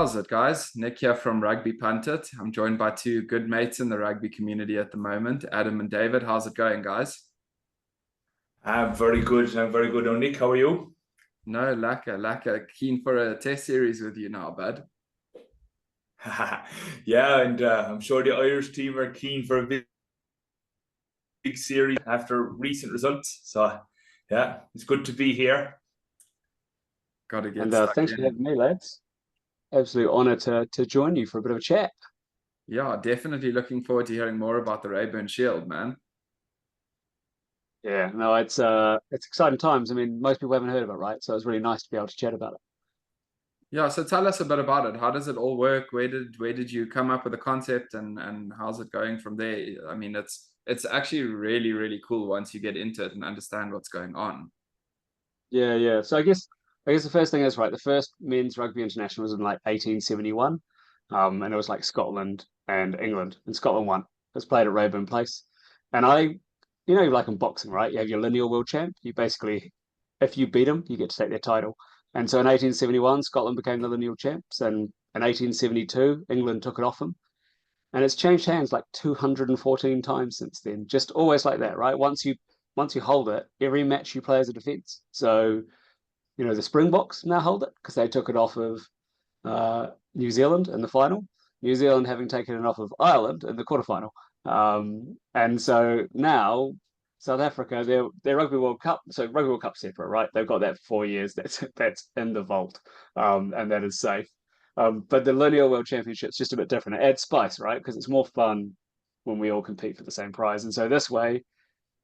How's it, guys? Nick here from Rugby Punt-it. I'm joined by two good mates in the rugby community at the moment, Adam and David. How's it going, guys? I'm very good. I'm very good. Nick, how are you? No, lacquer. Keen for a test series with you now, bud. Yeah, and I'm sure the Irish team are keen for a big series after recent results. So, yeah, it's good to be here. Got to get And stuck thanks for in. having me, lads. Absolute honor to join you for a bit of a chat. Yeah, definitely looking forward to hearing more about the Reaburn Shield, man. Yeah, no, it's exciting times. I mean, most people haven't heard of it, right? So it's really nice to be able to chat about it. Yeah, so tell us a bit about it. How does it all work? Where did you come up with the concept and how's it going from there? I mean, it's actually really, really cool once you get into it and understand what's going on. Yeah, yeah. So I guess the first thing is right. The first men's rugby international was in like 1871, and it was like Scotland and England, and Scotland won. It was played at Reaburn Place, and like in boxing, right? You have your lineal world champ. You basically, if you beat them, you get to take their title. And so in 1871, Scotland became the lineal champs, and in 1872, England took it off them. And it's changed hands like 214 times since then. Just always like that, right? Once you hold it, every match you play as a defense. So the Springboks now hold it because they took it off of New Zealand in the final. New Zealand having taken it off of Ireland in the quarterfinal. And so now South Africa, their Rugby World Cup. So Rugby World Cup separate, right? They've got that for 4 years. That's in the vault, and that is safe. But the Lineal World Championship's just a bit different. It adds spice, right? Because it's more fun when we all compete for the same prize. And so this way,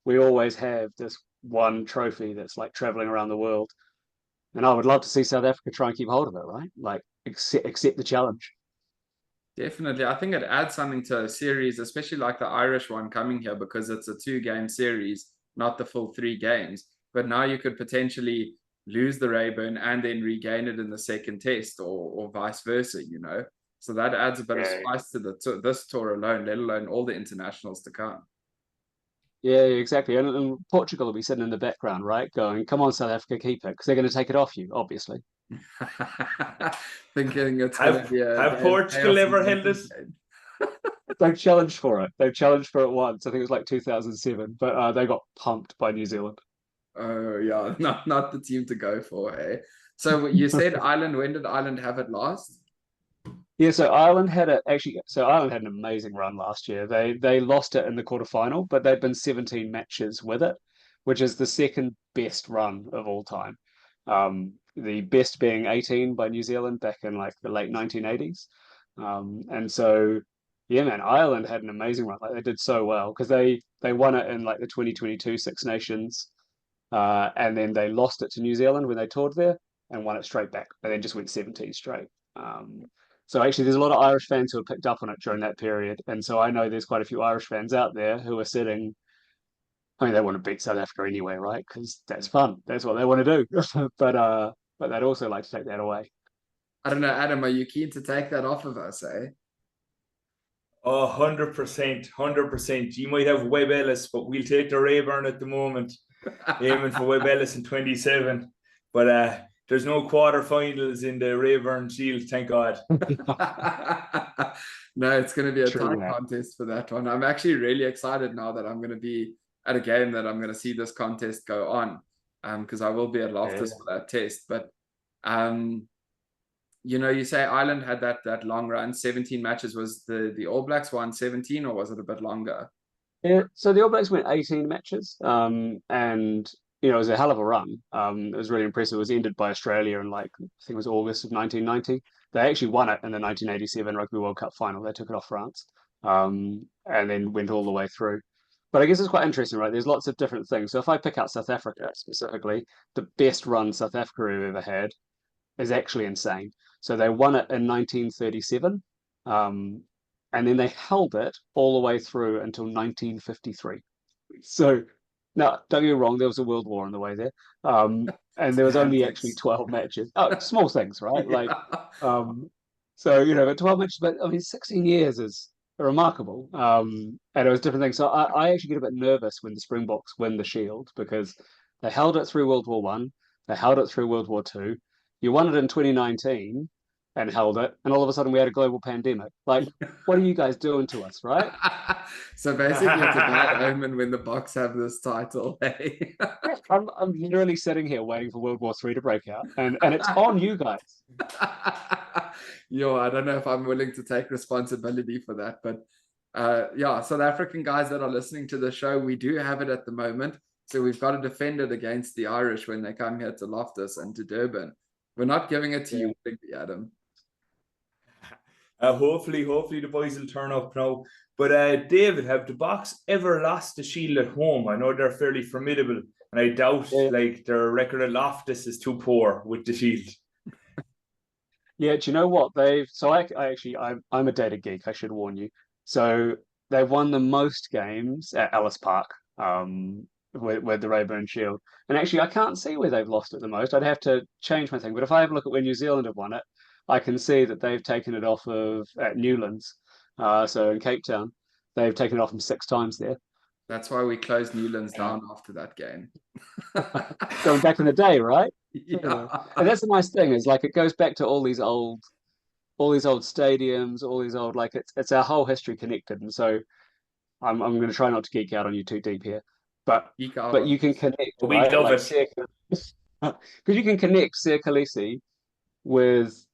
we always have this one trophy that's like traveling around the world. And I would love to see South Africa try and keep hold of it, right? Like accept the challenge. Definitely. I think it adds something to a series, especially like the Irish one coming here because it's a two-game series, not the full three games. But now you could potentially lose the Rayburn and then regain it in the second test or vice versa. So that adds a bit of Yeah, spice to this tour alone, let alone all the internationals to come. yeah, exactly. And Portugal will be sitting in the background, right? Going, come on, South Africa, keep it, because they're going to take it off you, obviously. Thinking it's going to Have be a have game of Portugal chaos in ever the held second it? game. They've challenged for it. They've challenged for it once. I think it was like 2007, but they got pumped by New Zealand. Oh yeah, not the team to go for, hey. So you said Ireland, when did Ireland have it last? Yeah, so Ireland had it actually. So Ireland had an amazing run last year. They lost it in the quarterfinal, but they've been 17 matches with it, which is the second best run of all time. The best being 18 by New Zealand back in like the late 1980s. And so yeah, man, Ireland had an amazing run. Like they did so well because they won it in like the 2022 Six Nations, and then they lost it to New Zealand when they toured there and won it straight back, and then just went 17 straight. So actually, there's a lot of Irish fans who have picked up on it during that period, and so I know there's quite a few Irish fans out there who are sitting. I mean, they want to beat South Africa anyway, right? Because that's fun. That's what they want to do. But they'd also like to take that away. I don't know, Adam, are you keen to take that off of us, eh? Oh, 100%, 100%. You might have Webb Ellis, but we'll take the Rayburn at the moment, aiming for Webb Ellis in 27. But there's no quarterfinals in the Reaburn Shield, thank God. No, it's going to be a True, tight man. contest for that one. I'm actually really excited now that I'm going to be at a game that I'm going to see this contest go on, because I will be at Loftus Yeah. for that test. But um, you say Ireland had that long run, 17 matches. Was the All Blacks won 17 or was it a bit longer? Yeah, so the All Blacks went 18 matches, and it was a hell of a run. It was really impressive. It was ended by Australia in like I think it was August of 1990. They actually won it in the 1987 Rugby World Cup final. They took it off France, and then went all the way through. But I guess it's quite interesting, right? There's lots of different things. So if I pick out South Africa specifically, the best run South Africa have ever had is actually insane. So they won it in 1937. Um, and then they held it all the way through until 1953. So now, don't get me wrong, there was a world war on the way there, and there was only actually Semantics. 12 matches. Oh, small things, right? Like, Yeah. so but 12 matches, but I mean, 16 years is remarkable. And it was different things. So I actually get a bit nervous when the Springboks win the Shield because they held it through World War One, they held it through World War Two. You won it in 2019, and held it, and all of a sudden we had a global pandemic. Like, what are you guys doing to us, right? So basically, it's a bad omen when the Boks have this title. Hey? I'm literally sitting here waiting for World War III to break out, and it's on you guys. Yo, I don't know if I'm willing to take responsibility for that, but yeah, South African guys that are listening to the show, we do have it at the moment. So we've got to defend it against the Irish when they come here to Loftus and to Durban. We're not giving it to you, Adam. Hopefully the boys will turn up now. But David, have the Boks ever lost the Shield at home? I know they're fairly formidable, and I doubt like their record at Loftus is too poor with the Shield. Yeah, do you know what they've? So I'm a data geek. I should warn you. So they've won the most games at Ellis Park, with the Reaburn Shield, and actually I can't see where they've lost it the most. I'd have to change my thing. But if I have a look at where New Zealand have won it, I can see that they've taken it off of at Newlands, so in Cape Town, they've taken it off them 6 times there. That's why we closed Newlands down after that game. Going back in the day, right? Yeah. And that's the nice thing is like it goes back to all these old stadiums, all these old like it's our whole history connected. And so I'm going to try not to geek out on you too deep here, but you can connect, We right? love Like it. because you can connect Sir Khaleesi with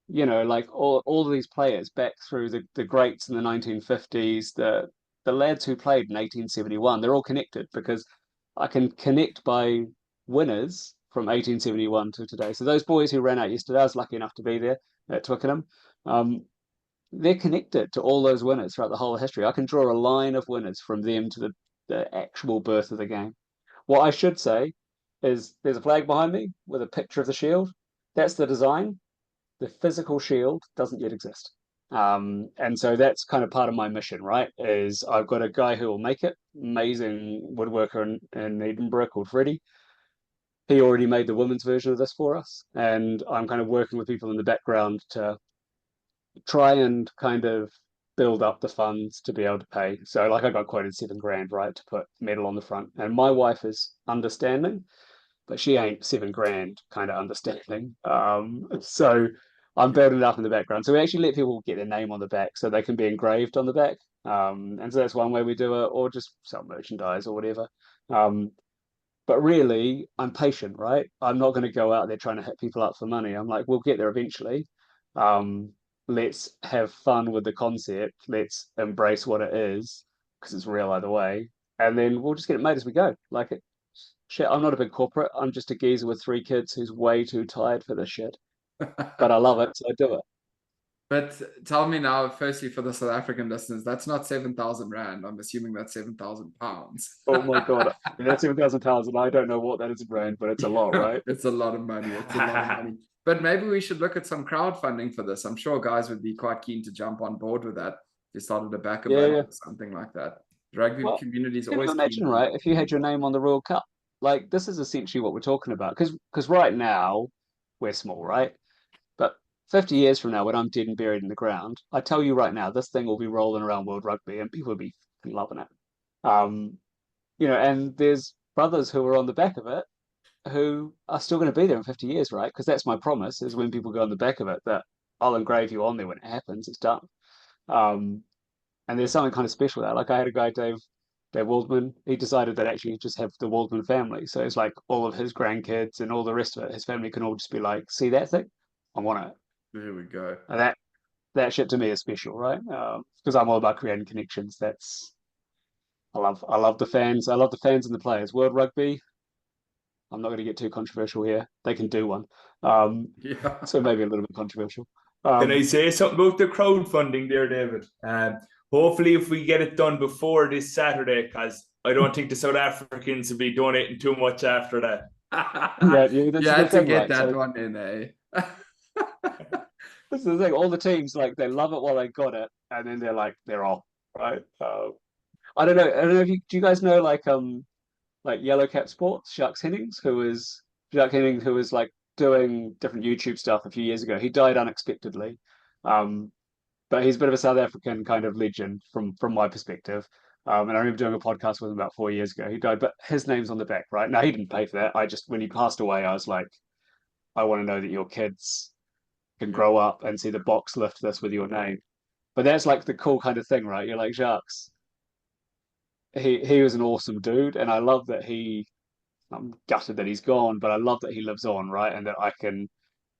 like all of these players back through the greats in the 1950s, the lads who played in 1871. They're all connected because I can connect by winners from 1871 to today. So those boys who ran out yesterday, I was lucky enough to be there at Twickenham. They're connected to all those winners throughout the whole of history. I can draw a line of winners from them to the actual birth of the game. What I should say is there's a flag behind me with a picture of the shield. That's the design. The physical shield doesn't yet exist. And so that's kind of part of my mission, right? Is I've got a guy who will make it, amazing woodworker in Edinburgh called Freddie. He already made the women's version of this for us, and I'm kind of working with people in the background to try and kind of build up the funds to be able to pay. So like I got quoted $7,000, right, to put metal on the front. And my wife is understanding, but she ain't $7,000 kind of understanding. So I'm building it up in the background. So we actually let people get their name on the back so they can be engraved on the back. And so that's one way we do it, or just sell merchandise or whatever. But really, I'm patient, right? I'm not going to go out there trying to hit people up for money. I'm like, we'll get there eventually. Let's have fun with the concept. Let's embrace what it is because it's real either way. And then we'll just get it made as we go. Like it. Shit, I'm not a big corporate. I'm just a geezer with 3 kids who's way too tired for this shit. But I love it, so I do it. But tell me now, firstly, for the South African listeners, that's not 7,000 Rand. I'm assuming that's 7,000 pounds. Oh my God. That's £7,000, and I don't know what that is in rand, but it's a lot, right? It's a lot of money. It's a lot of money. But maybe we should look at some crowdfunding for this. I'm sure guys would be quite keen to jump on board with that. If you started a backup or something like that. Rugby community is always imagine, keen. right? If you had your name on the World Cup, like this is essentially what we're talking about. Because right now we're small, right? But 50 years from now, when I'm dead and buried in the ground, I tell you right now, this thing will be rolling around World Rugby, and people will be loving it. And there's brothers who are on the back of it who are still going to be there in 50 years, right? Because that's my promise, is when people go on the back of it, that I'll engrave you on there when it happens. It's done. And there's something kind of special there. Like I had a guy, Dave Waldman, he decided that actually he'd just have the Waldman family. So it's like all of his grandkids and all the rest of it, his family can all just be like, see that thing? I want it. There we go. And that shit to me is special, right? Because I'm all about creating connections. I love the fans. I love the fans and the players. World Rugby, I'm not going to get too controversial here. They can do one. So maybe a little bit controversial. Can I say something about the crowdfunding there, David? Hopefully, if we get it done before this Saturday, because I don't think the South Africans will be donating too much after that. You had to get that one in, eh? This is the thing. All the teams, like, they love it while they got it, and then they're off, right? I don't know. If do you guys know like Yellow Cap Sports, Jacques Hennings, who was like doing different YouTube stuff a few years ago. He died unexpectedly, but he's a bit of a South African kind of legend from my perspective. And I remember doing a podcast with him about 4 years ago. He died, but his name's on the back, right? Now he didn't pay for that. When he passed away, I was like, I want to know that your kids can grow up and see the Boks lift this with your name. But that's like the cool kind of thing, right? You're like, Jacques, he was an awesome dude, and I love that I'm gutted that he's gone, but I love that he lives on, right? And that I can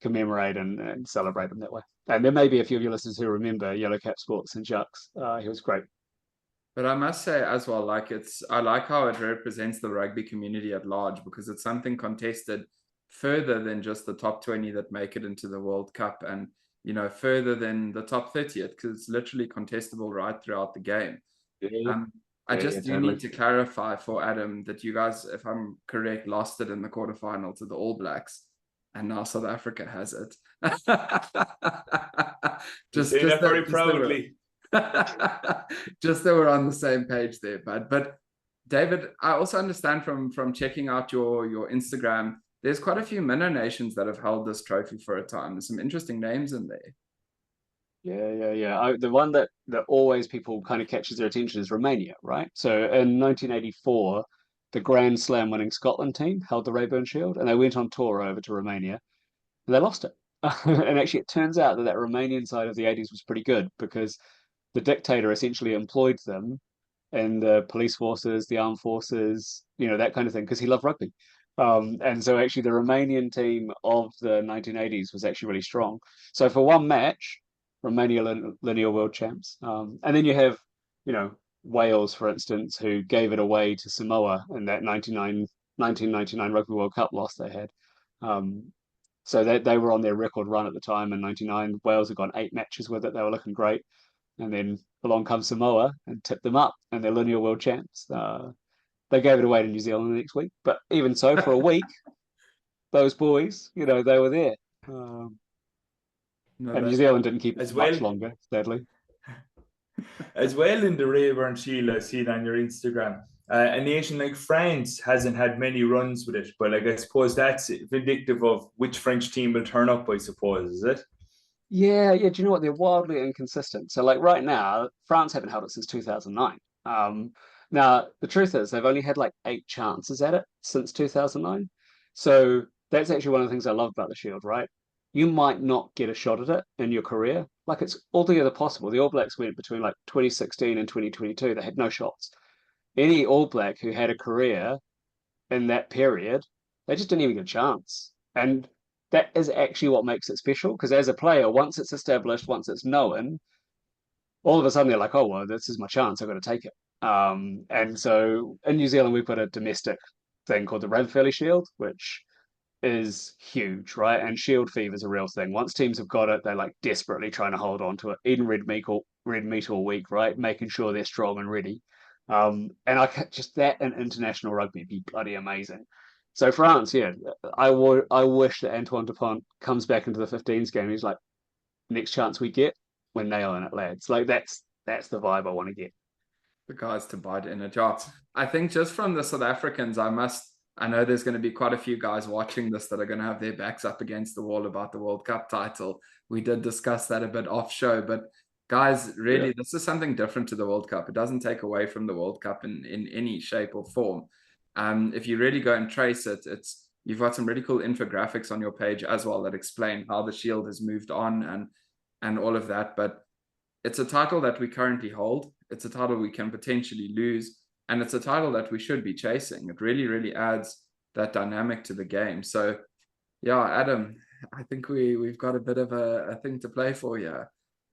commemorate and celebrate him that way. And there may be a few of your listeners who remember Yellow Cap Sports and Jacques. He was great. But I must say as well, like I like how it represents the rugby community at large, because it's something contested further than just the top 20 that make it into the World Cup, and further than the top 30, because it's literally contestable right throughout the game. Yeah. I just yeah, do totally. need to clarify for Adam that you guys, if I'm correct, lost it in the quarterfinal to the All Blacks, and now South Africa has it. Just say that very proudly. Just that we're on the same page there, bud. But David, I also understand from checking out your Instagram, there's quite a few minnow nations that have held this trophy for a time. There's some interesting names in there. Yeah. The one that always people kind of catches their attention is Romania, right? So in 1984, the Grand Slam winning Scotland team held the Reaburn Shield, and they went on tour over to Romania, and they lost it. And actually, it turns out that Romanian side of the 80s was pretty good, because the dictator essentially employed them in the police forces, the armed forces, that kind of thing, because he loved rugby. And so actually the Romanian team of the 1980s was actually really strong. So for one match, Romania lineal world champs. And then you have, Wales, for instance, who gave it away to Samoa in that 1999 Rugby World Cup loss they had. So they were on their record run at the time in 99. Wales had gone 8 matches with it. They were looking great. And then along comes Samoa and tipped them up, and they're lineal world champs. They gave it away to New Zealand the next week. But even so, for a week, those boys, they were there. And New Zealand didn't keep it much longer, sadly. As well, in the Reaburn Shield, I see it on your Instagram. A nation like France hasn't had many runs with it, but I suppose that's vindictive of which French team will turn up, I suppose, is it? Yeah. Do you know what? They're wildly inconsistent. So, like right now, France haven't held it since 2009. Now, the truth is, they've only had like 8 chances at it since 2009. So that's actually one of the things I love about the Shield, right? You might not get a shot at it in your career. Like, it's altogether possible. The All Blacks went between like 2016 and 2022. They had no shots. Any All Black who had a career in that period, they just didn't even get a chance. And that is actually what makes it special, because as a player, once it's established, once it's known, all of a sudden they're like, oh, well, this is my chance. I've got to take it. And so in New Zealand, we've got a domestic thing called the Reaburn Shield, which is huge, right? And shield fever is a real thing. Once teams have got it, they're like desperately trying to hold on to it, eating red meat all week, right? Making sure they're strong and ready. And just that in international rugby be bloody amazing. So France, yeah, I wish that Antoine Dupont comes back into the 15s game. He's like, next chance we get, we're nailing it, lads. Like that's the vibe I want to get. The guys to bite in a jar. I think just from the South Africans, I know there's going to be quite a few guys watching this that are going to have their backs up against the wall about the World Cup title. We did discuss that a bit off show, but guys, really, This is something different to the World Cup. It doesn't take away from the World Cup in any shape or form. If you really go and trace it, you've got some really cool infographics on your page as well that explain how the Shield has moved on and all of that. But it's a title that we currently hold. It's a title we can potentially lose. And it's a title that we should be chasing. It really, really adds that dynamic to the game. So, yeah, Adam, I think we've got a bit of a thing to play for here.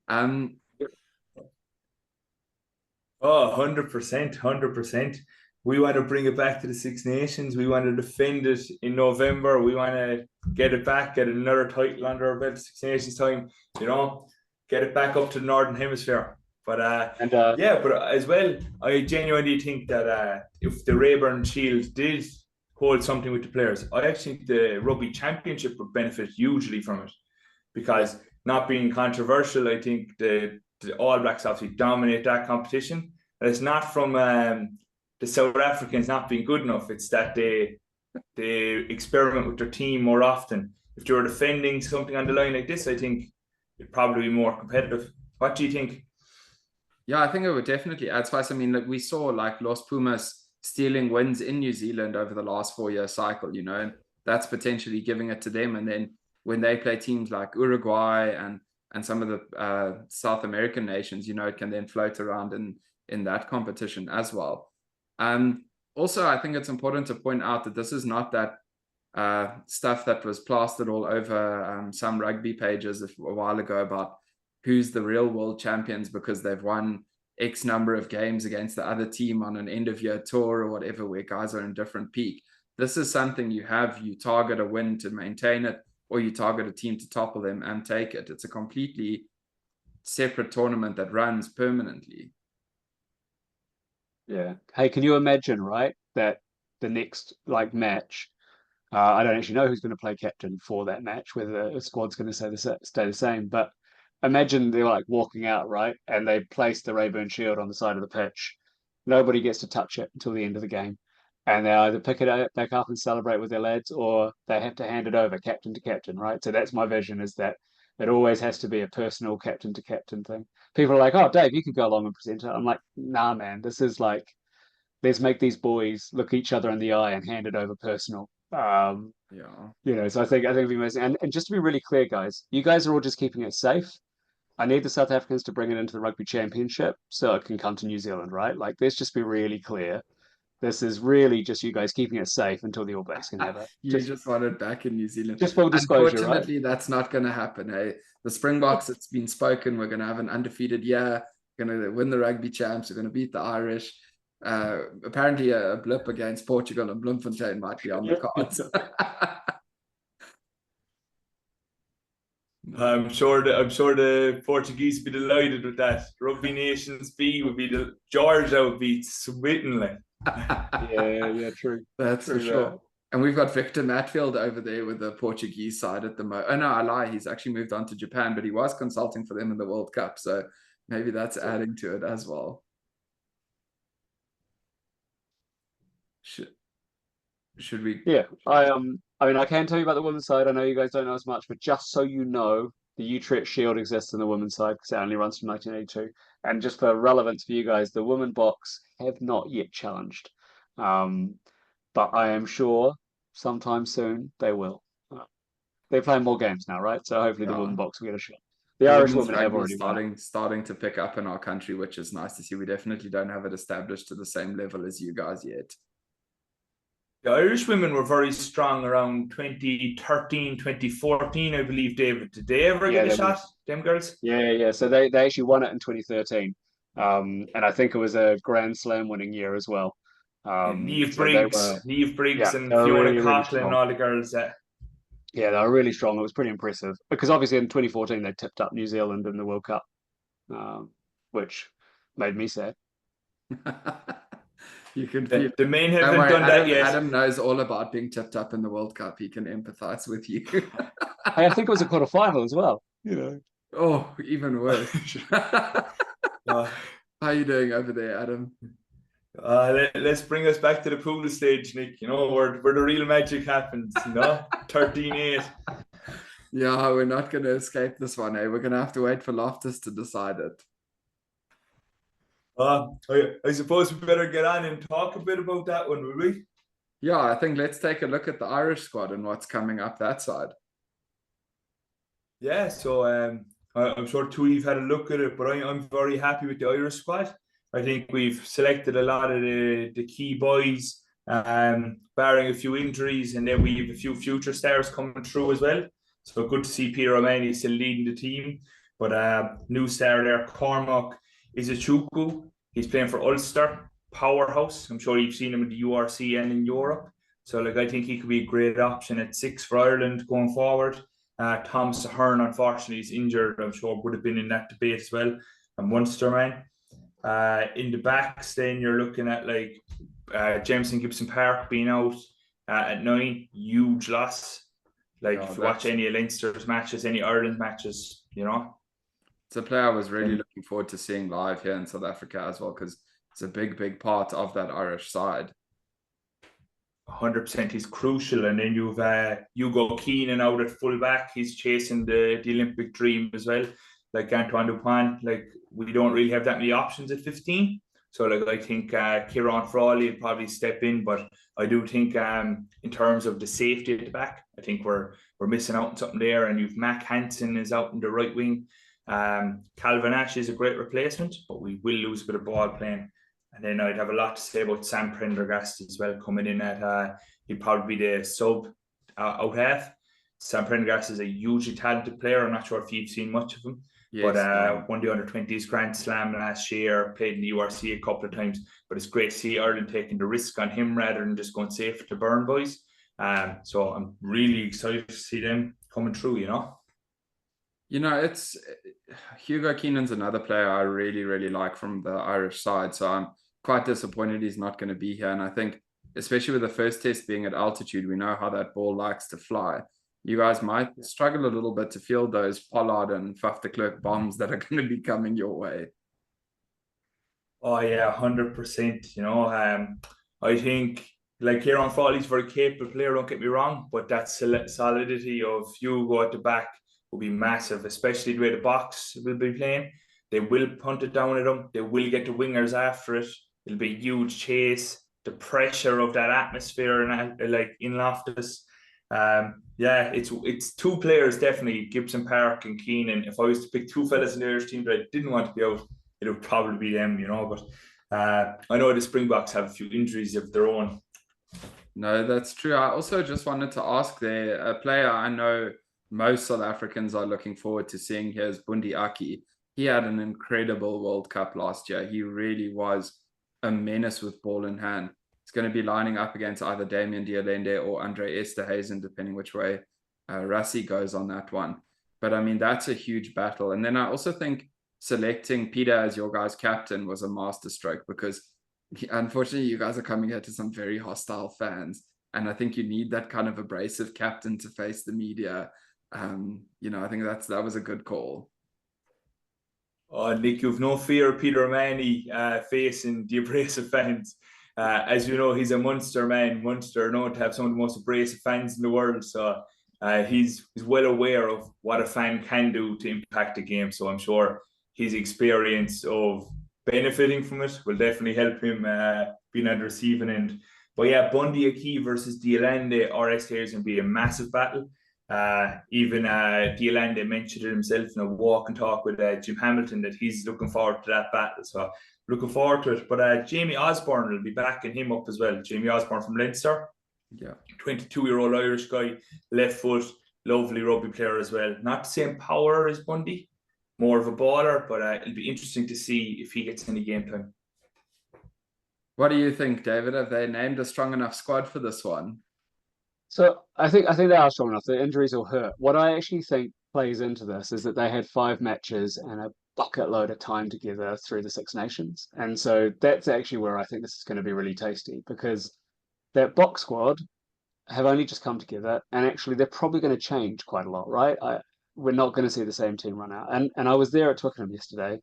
100%. We want to bring it back to the Six Nations. We want to defend it in November. We want to get it back, get another title under our belt, Six Nations time, get it back up to the Northern Hemisphere. But but as well, I genuinely think that if the Reaburn Shield did hold something with the players, I actually think the Rugby Championship would benefit hugely from it, because not being controversial, I think the All Blacks obviously dominate that competition. And it's not from the South Africans not being good enough. It's that they experiment with their team more often. If they were defending something on the line like this, I think it'd probably be more competitive. What do you think? Yeah, I think it would definitely add spice. I mean, like we saw like Los Pumas stealing wins in New Zealand over the last 4-year cycle, and that's potentially giving it to them. And then when they play teams like Uruguay and some of the South American nations, it can then float around in that competition as well. Also, I think it's important to point out that this is not that stuff that was plastered all over some rugby pages a while ago about who's the real world champions because they've won X number of games against the other team on an end of year tour or whatever, where guys are in different peak. This is something you target a win to maintain it, or you target a team to topple them and take it. It's a completely separate tournament that runs permanently. Yeah. Hey, can you imagine, right, that the next match, I don't actually know who's going to play captain for that match, whether the squad's going to stay the same, but imagine they're walking out, right, and they place the Reaburn Shield on the side of the pitch. Nobody gets to touch it until the end of the game. And they either pick it back up and celebrate with their lads, or they have to hand it over captain to captain, right? So that's my vision, is that it always has to be a personal captain to captain thing. People are like, oh, Dave, you could go along and present it. I'm like, nah, man, this is let's make these boys look each other in the eye and hand it over personal. Yeah. So I think it'd be amazing. And just to be really clear, guys, you guys are all just keeping it safe. I need the South Africans to bring it into the Rugby Championship so it can come to New Zealand, right? Let's just be really clear. This is really just you guys keeping it safe until the All Blacks can have it. You just want it back in New Zealand. Just full disclosure, unfortunately, right? That's not going to happen. The Springboks, it's been spoken, we're going to have an undefeated year. We're going to win the rugby champs. We're going to beat the Irish. Apparently, a blip against Portugal and Bloemfontein might be on the cards. I'm sure the Portuguese would be delighted with that. Rugby Nations B would be Georgia would be smitten like. Yeah, true. That's true, for sure. And we've got Victor Matfield over there with the Portuguese side at the moment. Oh no, I lie. He's actually moved on to Japan, but he was consulting for them in the World Cup. So maybe that's adding to it as well. Should we? Yeah, I mean, I can tell you about the women's side. I know you guys don't know as much, but just so you know, the Utrecht Shield exists in the women's side because it only runs from 1982. And just for relevance for you guys, the women Boks have not yet challenged, but I am sure sometime soon they will. They're playing more games now, right? So hopefully the women Boks will get a shot. The Irish women have already starting to pick up in our country, which is nice to see. We definitely don't have it established to the same level as you guys yet. The Irish women were very strong around 2013, 2014, I believe, David. Did they ever get a shot, them girls? Yeah. So they actually won it in 2013. And I think it was a Grand Slam winning year as well. Niamh Briggs and Fiona Coughlin and all the girls. Yeah, they were really strong. It was pretty impressive. Because obviously in 2014 they tipped up New Zealand in the World Cup, which made me sad. You can feel the men haven't done that yet. Adam knows all about being tipped up in the World Cup. He can empathize with you. I think it was a quarterfinal as well. Oh, even worse. How are you doing over there, Adam? Let's bring us back to the pool stage, Nick. Where the real magic happens. 13-8. Yeah, we're not going to escape this one. We're going to have to wait for Loftus to decide it. I suppose we better get on and talk a bit about that one, will we? Yeah, I think let's take a look at the Irish squad and what's coming up that side. Yeah, so I'm sure Tui's had a look at it, but I'm very happy with the Irish squad. I think we've selected a lot of the key boys, barring a few injuries, and then we have a few future stars coming through as well. So good to see Peter O'Mahony still leading the team. But new star there, Cormac Izuchukwu. He's playing for Ulster, powerhouse. I'm sure you've seen him in the URC and in Europe. So I think he could be a great option at 6 for Ireland going forward. Tom Sahern, unfortunately, is injured. I'm sure would have been in that debate as well. And Munster man. In the backs, then you're looking at Jameson Gibson Park being out at 9. Huge loss. If you watch any of Leinster's matches, any Ireland matches, It's a player I was really looking forward to seeing live here in South Africa as well, because it's a big part of that Irish side. 100%, he's crucial. And then you've Hugo Keenan out at fullback. He's chasing the Olympic dream as well. Antoine Dupont, we don't really have that many options at 15. So like I think Kieran Frawley will probably step in, but I do think in terms of the safety at the back, I think we're missing out on something there. And you've Mac Hansen is out in the right wing. Calvin Ash is a great replacement, but we will lose a bit of ball playing. And then I'd have a lot to say about Sam Prendergast as well, coming in at he'd probably be the sub out half. Sam Prendergast is a hugely talented player. I'm not sure if you've seen much of him. Yes, But won the under-20s Grand Slam last year, played in the URC a couple of times. But it's great to see Ireland taking the risk on him rather than just going safe to burn boys. So I'm really excited to see them coming through, you know. You know, it's Hugo Keenan's another player I really, really like from the Irish side. So I'm quite disappointed he's not going to be here. And I think, especially with the first test being at altitude, we know how that ball likes to fly. You guys might struggle a little bit to field those Pollard and Faf de Klerk bombs that are going to be coming your way. Oh yeah, 100%. You know, I think like Kieran Frawley's very capable player. Don't get me wrong, but that solidity of Hugo at the back will be massive, especially the way the Boks will be playing. They will punt it down at them. They will get the wingers after it. It'll be a huge chase. The pressure of that atmosphere and like in Loftus. Yeah, it's two players definitely, Gibson Park and Keenan. If I was to pick two fellas in the Irish team that I didn't want to be out, it would probably be them, you know. But I know the Springboks have a few injuries of their own. No, that's true. I also just wanted to ask there, a player I know most South Africans are looking forward to seeing here is Bundi Aki. He had an incredible World Cup last year. He really was a menace with ball in hand. It's going to be lining up against either Damien Dialende or Andre Esterhazen, depending which way Rassie goes on that one. But I mean, that's a huge battle. And then I also think selecting Peter as your guys' captain was a masterstroke, because unfortunately you guys are coming here to some very hostile fans. And I think you need that kind of abrasive captain to face the media. You know, I think that was a good call. Oh, Nick, you've no fear of Peter Manny facing the abrasive fans. As you know, he's a Munster man. Munster known to have some of the most abrasive fans in the world. So he's well aware of what a fan can do to impact the game. So I'm sure his experience of benefiting from it will definitely help him being at the receiving end. But yeah, Bundi Aki versus Dialende or Esterhazen will be a massive battle. Even Dialende mentioned it himself in a walk and talk with Jim Hamilton that he's looking forward to that battle. So looking forward to it. But Jamie Osborne will be backing him up as well. Jamie Osborne from Leinster. Yeah. 22-year-old Irish guy, left foot, lovely rugby player as well. Not the same power as Bundi, more of a baller, but it'll be interesting to see if he gets any game time. What do you think, David? Have they named a strong enough squad for this one? So I think they are strong enough. The injuries will hurt. What I actually think plays into this is that they had 5 matches and a bucket load of time together through the Six Nations. And so that's actually where I think this is going to be really tasty, because that Boks squad have only just come together, and actually they're probably going to change quite a lot, right? We're not going to see the same team run out. And I was there at Twickenham yesterday,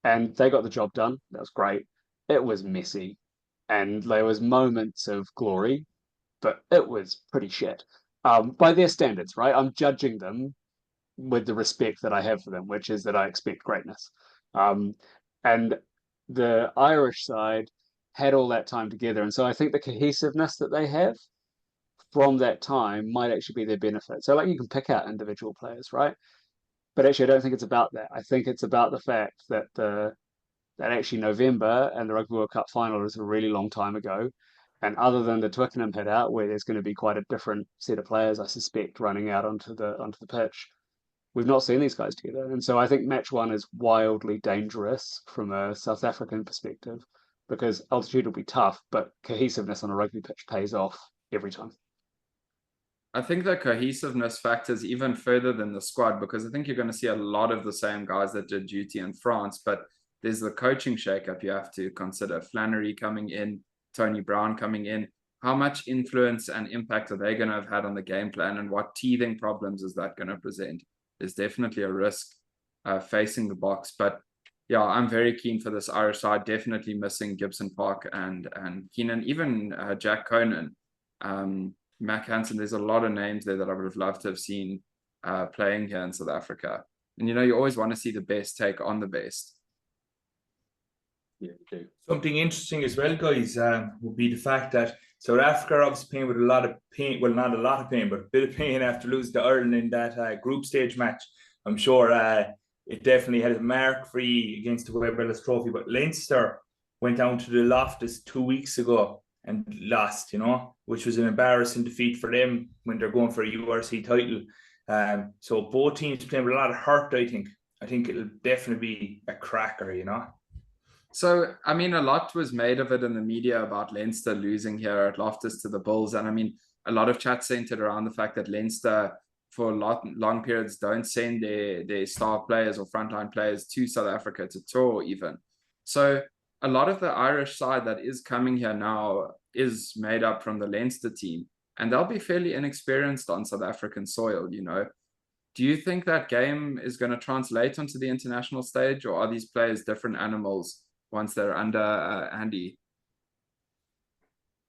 and they got the job done. That was great. It was messy, and there was moments of glory, but it was pretty shit by their standards, right? I'm judging them with the respect that I have for them, which is that I expect greatness. And the Irish side had all that time together. And so I think the cohesiveness that they have from that time might actually be their benefit. So like you can pick out individual players, right? But actually, I don't think it's about that. I think it's about the fact that that actually November and the Rugby World Cup final is a really long time ago. And other than the Twickenham hit out, where there's going to be quite a different set of players, I suspect, running out onto the pitch, we've not seen these guys together. And so I think match 1 is wildly dangerous from a South African perspective, because altitude will be tough, but cohesiveness on a rugby pitch pays off every time. I think the cohesiveness factors even further than the squad, because I think you're going to see a lot of the same guys that did duty in France, but there's the coaching shakeup you have to consider. Flannery coming in, Tony Brown coming in. How much influence and impact are they going to have had on the game plan, and what teething problems is that going to present? There's definitely a risk facing the Boks. But yeah, I'm very keen for this Irish side. Definitely missing Gibson Park and Keenan, even Jack Conan, Mac Hansen. There's a lot of names there that I would have loved to have seen playing here in South Africa. And you know, you always want to see the best take on the best. Yeah, you do. Something interesting as well, guys, would be the fact that South Africa are obviously playing with a lot of pain. Well, not a lot of pain, but a bit of pain after losing to Ireland in that group stage match. I'm sure it definitely had a mark for you against the Webb Ellis Trophy. But Leinster went down to the Loftus 2 weeks ago and lost, which was an embarrassing defeat for them when they're going for a URC title. So both teams playing with a lot of hurt, I think. I think it'll definitely be a cracker, So, I mean, a lot was made of it in the media about Leinster losing here at Loftus to the Bulls. And I mean, a lot of chat centered around the fact that Leinster, for long periods, don't send their star players or frontline players to South Africa to tour even. So a lot of the Irish side that is coming here now is made up from the Leinster team. And they'll be fairly inexperienced on South African soil, Do you think that game is going to translate onto the international stage, or are these players different animals once they're under Andy?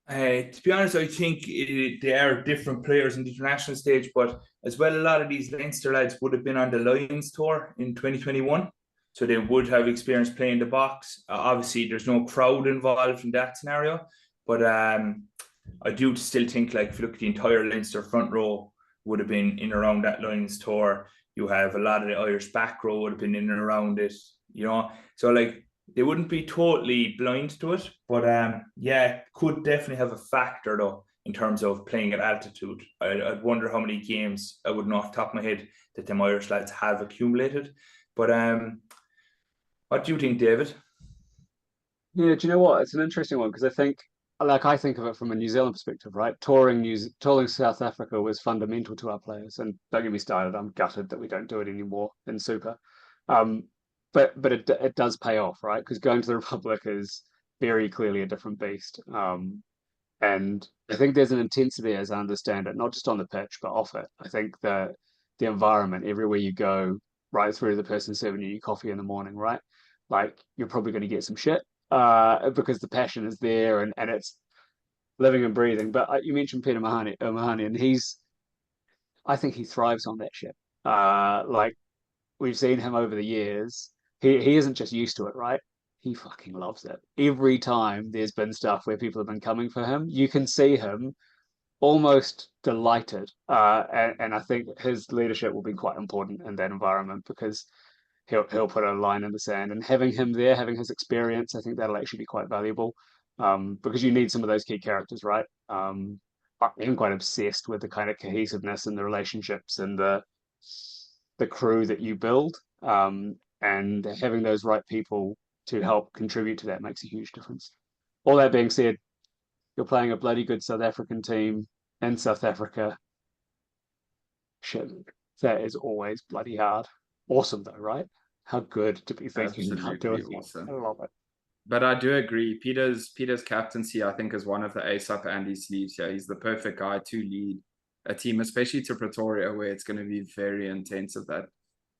To be honest, I think they are different players in the international stage, but as well, a lot of these Leinster lads would have been on the Lions tour in 2021. So they would have experience playing the Boks. Obviously, there's no crowd involved in that scenario, but I do still think, like, if you look at the entire Leinster front row, would have been in around that Lions tour. You have a lot of the Irish back row would have been in and around it, So, like, they wouldn't be totally blind to it, but it could definitely have a factor, though, in terms of playing at altitude. I'd wonder how many games, I wouldn't know off the top of my head, that them Irish lads have accumulated. But what do you think, David? Yeah, do you know what? It's an interesting one because I think of it from a New Zealand perspective, right? Touring South Africa was fundamental to our players, and don't get me started. I'm gutted that we don't do it anymore in Super, but it does pay off, right? Because going to the Republic is very clearly a different beast, and I think there's an intensity, as I understand it, not just on the pitch but off it. I think the environment everywhere you go, right through the person serving you coffee in the morning, right? Like, you're probably going to get some shit because the passion is there and it's living and breathing. But you mentioned Peter Mahoney, and I think he thrives on that shit. Like, we've seen him over the years. He isn't just used to it, right? He fucking loves it. Every time there's been stuff where people have been coming for him, you can see him almost delighted. And I think his leadership will be quite important in that environment because he'll put a line in the sand, and having him there, having his experience, I think that'll actually be quite valuable. Because you need some of those key characters, right? I'm quite obsessed with the kind of cohesiveness and the relationships and the crew that you build. And having those right people to help contribute to that makes a huge difference. All that being said, you're playing a bloody good South African team in South Africa. Shit, that is always bloody hard. Awesome though, right? How good to be thinking about doing awesome. I love it. But I do agree. Peter's captaincy, I think, is one of the ace up Andy's sleeves. Yeah, he's the perfect guy to lead a team, especially to Pretoria, where it's going to be very intensive,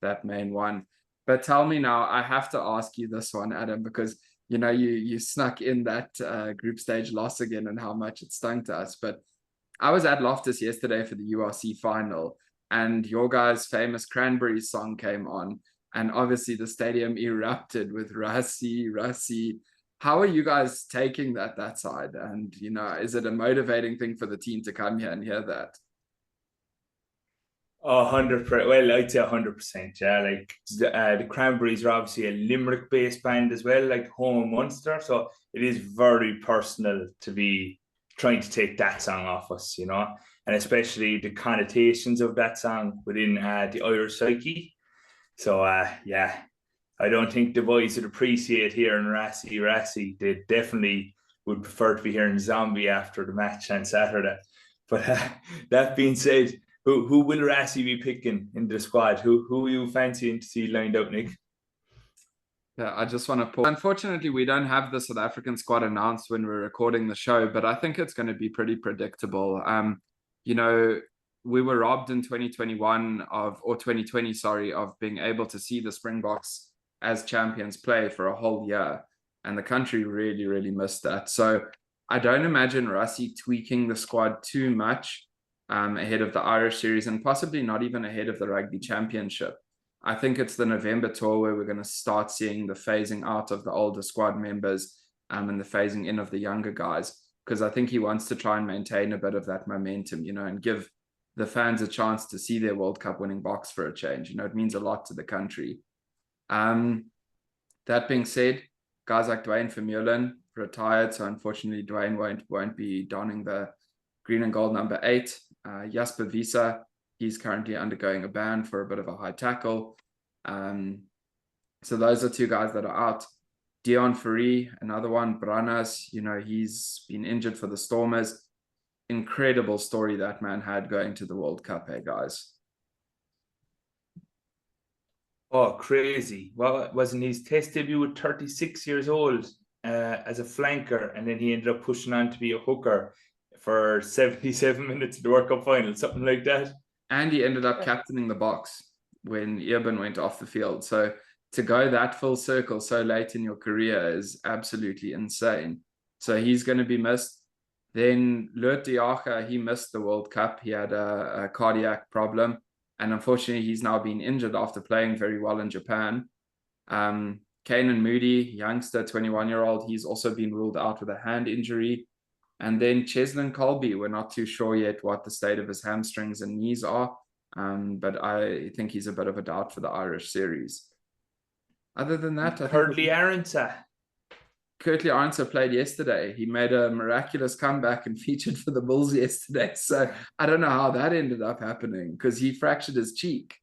that main one. But tell me now, I have to ask you this one, Adam, because you snuck in that group stage loss again and how much it stung to us. But I was at Loftus yesterday for the URC final, and your guys' famous Cranberries song came on. And obviously the stadium erupted with Rassie. How are you guys taking that side? And, is it a motivating thing for the team to come here and hear that? 100%. Well, I'd say 100%. Yeah, like the Cranberries are obviously a Limerick-based band as well, like home Munster. So it is very personal to be trying to take that song off us, and especially the connotations of that song within the Irish psyche. So I don't think the boys would appreciate hearing Rassie. They definitely would prefer to be hearing Zombie after the match on Saturday. But that being said, who will Rassie be picking in the squad? Who are you fancying to see lined up, Nick? Yeah, I just want to pause. Unfortunately, we don't have the South African squad announced when we're recording the show, but I think it's going to be pretty predictable. We were robbed in 2020, of being able to see the Springboks as champions play for a whole year. And the country really, really missed that. So I don't imagine Rassie tweaking the squad too much ahead of the Irish series, and possibly not even ahead of the Rugby Championship. I think it's the November tour where we're going to start seeing the phasing out of the older squad members and the phasing in of the younger guys, because I think he wants to try and maintain a bit of that momentum, and give the fans a chance to see their World Cup winning Boks for a change. It means a lot to the country. That being said, guys like Dwayne Vermeulen retired, so unfortunately Dwayne won't be donning the green and gold number 8. Jasper Wiese, he's currently undergoing a ban for a bit of a high tackle. So those are 2 guys that are out. Dion Fourie, another one. Branas, he's been injured for the Stormers. Incredible story that man had going to the World Cup, hey guys. Oh, crazy. Well, wasn't his test debut at 36 years old as a flanker, and then he ended up pushing on to be a hooker for 77 minutes of the World Cup final, something like that. And he ended up captaining the Boks when Reaburn went off the field. So to go that full circle so late in your career is absolutely insane. So he's going to be missed. Then Loet de Jager, he missed the World Cup. He had a cardiac problem. And unfortunately, he's now been injured after playing very well in Japan. Kanan Moody, youngster, 21-year-old, he's also been ruled out with a hand injury. And then Cheslin Colby, we're not too sure yet what the state of his hamstrings and knees are. But I think he's a bit of a doubt for the Irish series. Other than that, Curtly Arendse played yesterday. He made a miraculous comeback and featured for the Bulls yesterday. So I don't know how that ended up happening, because he fractured his cheek.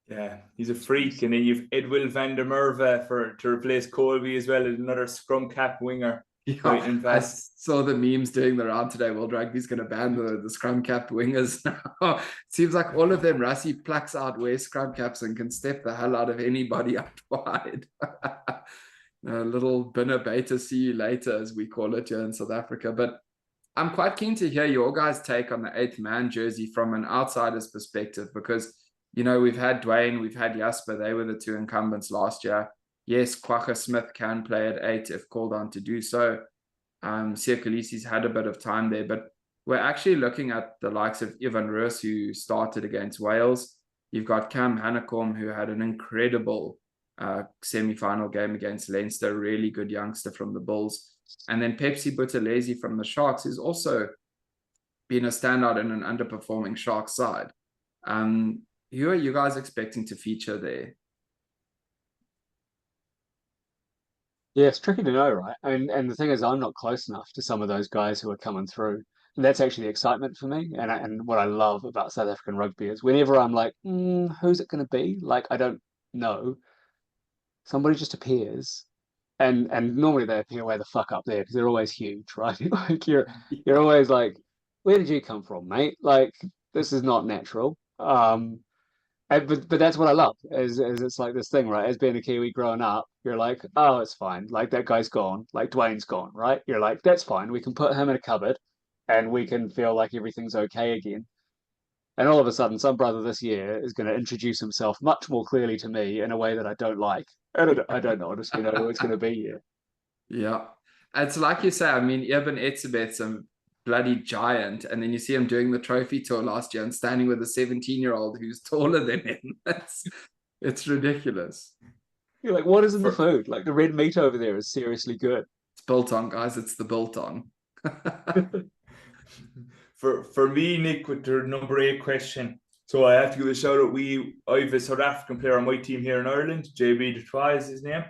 Yeah, he's a freak. And then you've Edwil van der Merwe to replace Colby as well as another scrum cap winger. Yeah, I saw the memes doing the round today. World Rugby's going to ban the scrum cap wingers now. Seems like all of them, Rassie plucks out, wears scrum caps, and can step the hell out of anybody up wide. A little binner beta, see you later, as we call it here in South Africa. But I'm quite keen to hear your guys' take on the 8th man jersey from an outsider's perspective, because, we've had Dwayne, we've had Jasper. They were the 2 incumbents last year. Yes, Kwagga Smith can play at 8 if called on to do so. Siya Kolisi's had a bit of time there, but we're actually looking at the likes of Ivan Roos, who started against Wales. You've got Cam Hanekom, who had an incredible semi-final game against Leinster, really good youngster from the Bulls. And then Pepsi Buthelezi from the Sharks, who's also been a standout in an underperforming Sharks side. Who are you guys expecting to feature there? Yeah, it's tricky to know, right? And the thing is, I'm not close enough to some of those guys who are coming through. And that's actually the excitement for me. And what I love about South African rugby is whenever I'm like, who's it going to be? Like, I don't know. Somebody just appears. And normally they appear way the fuck up there because they're always huge, right? Like you're always like, where did you come from, mate? Like, this is not natural. But that's what I love is it's like this thing, right? As being a Kiwi growing up, you're like, oh, it's fine. Like that guy's gone. Like Dwayne's gone, right? You're like, that's fine. We can put him in a cupboard and we can feel like everything's okay again. And all of a sudden, some brother this year is going to introduce himself much more clearly to me in a way that I don't like. I don't know honestly know who it's going to be yet. Yeah. It's like you say, I mean, Eben Etzebeth's a bloody giant, and then you see him doing the trophy tour last year and standing with a 17-year-old who's taller than him. It's ridiculous. You're like, what is in the food? Like the red meat over there is seriously good. It's biltong, guys. It's the biltong. For me, Nick, with the number 8 question, so I have to give a shout out. I have a South African player on my team here in Ireland, JB Detroit is his name,